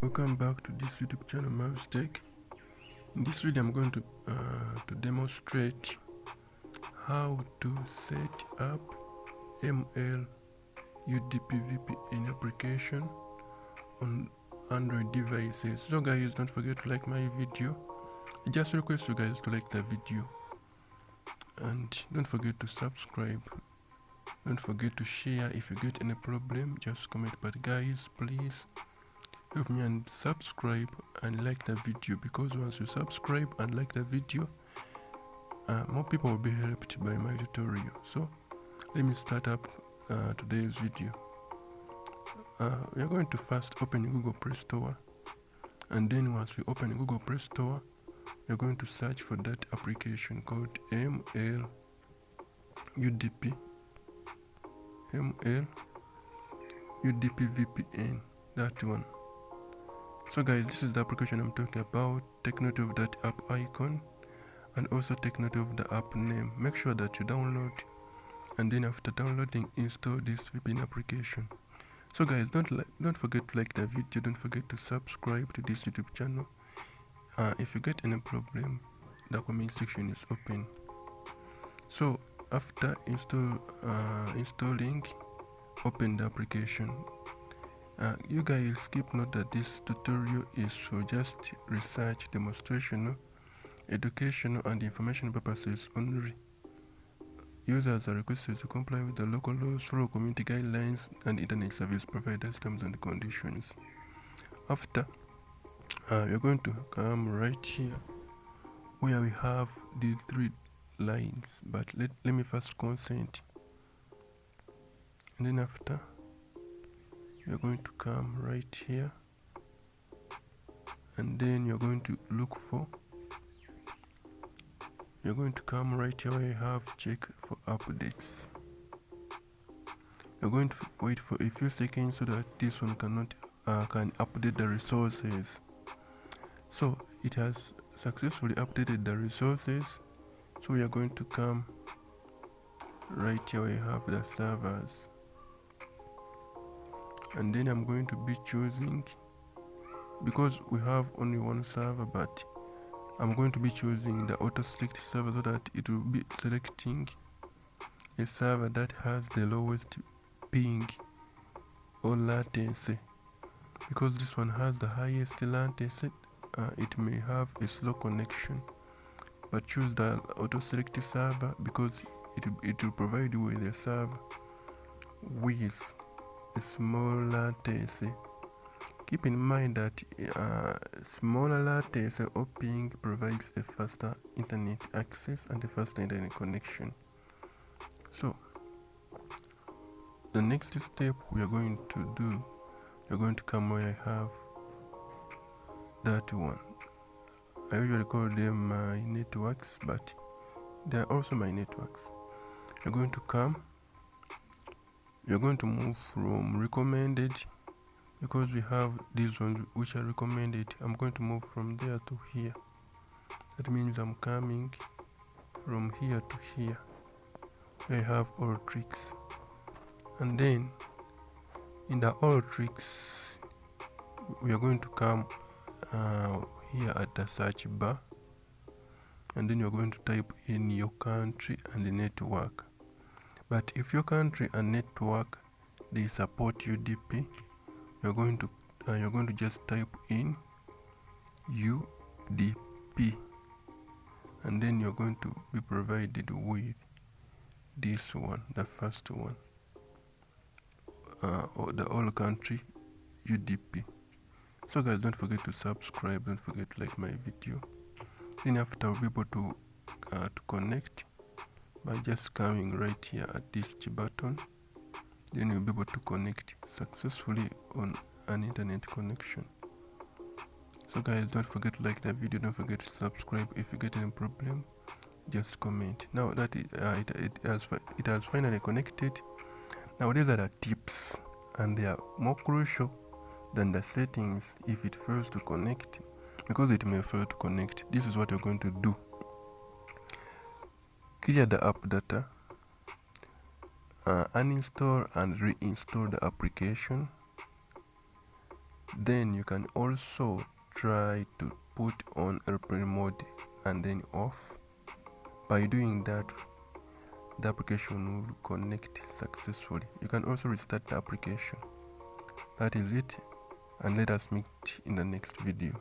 Welcome back to this YouTube channel, Mouse Tech. In this video, I'm going to demonstrate how to set up ML UDP VPN application on Android devices. So guys, don't forget to like my video. I just request you guys to like the video, and don't forget to subscribe. Don't forget to share. If you get any problem, just comment. But guys, please help me and subscribe and like the video, because once you subscribe and like the video, more people will be helped by my tutorial. So let me start up today's video. We are going to first open Google Play Store, and then once we open Google Play Store, we are going to search for that application called ML UDP VPN, that one. So guys, this is the application I'm talking about. Take note of that app icon and also take note of the app name. Make sure that you download, and then after downloading, install this VPN application. So guys, don't forget to like the video, don't forget to subscribe to this YouTube channel. If you get any problem, the comment section is open. So after installing, open the application. You guys keep note that this tutorial is for just research, demonstrational, educational and information purposes only. Users are requested to comply with the local laws, follow community guidelines and internet service providers terms and conditions. After, you're going to come right here where we have these three lines, but let me first consent, and then after you're going to come right here, and then you're going to look for, you're going to come right here where you have check for updates. You're going to wait for a few seconds so that this one can update the resources. So it has successfully updated the resources. So we are going to come right here where you have the servers, and then I'm going to be choosing, because we have only one server, but I'm going to be choosing the auto select server so that it will be selecting a server that has the lowest ping or latency. Because this one has the highest latency, it may have a slow connection, but choose the auto select server because it will provide you with a server with a small latency. Keep in mind that smaller latency or ping provides a faster internet access and a faster internet connection. So the next step we are going to do, we're going to come where I have that one. I usually call them my networks, but they are also my networks. You're going to come, you're going to move from recommended, because we have these ones which are recommended. I'm going to move from there to here. That means I'm coming from here to here. I have all tricks, and then in the all tricks we are going to come here at the search bar, and then you're going to type in your country and the network. But if your country and network they support UDP, you're going to just type in UDP, and then you're going to be provided with this one, the first one, or the all country UDP. So guys, don't forget to subscribe, don't forget to like my video. Then after, we'll be able to connect by just coming right here at this button. Then you'll be able to connect successfully on an internet connection. So guys, don't forget to like the video, don't forget to subscribe. If you get any problem, just comment. Now that it has finally connected, now these are the tips, and they are more crucial than the settings. If it fails to connect, because it may fail to connect, this is what you're going to do. Clear the app data, uninstall and reinstall the application, Then you can also try to put on airplane mode and then off. By doing that, the application will connect successfully. You can also restart the application. That is it, and let us meet in the next video.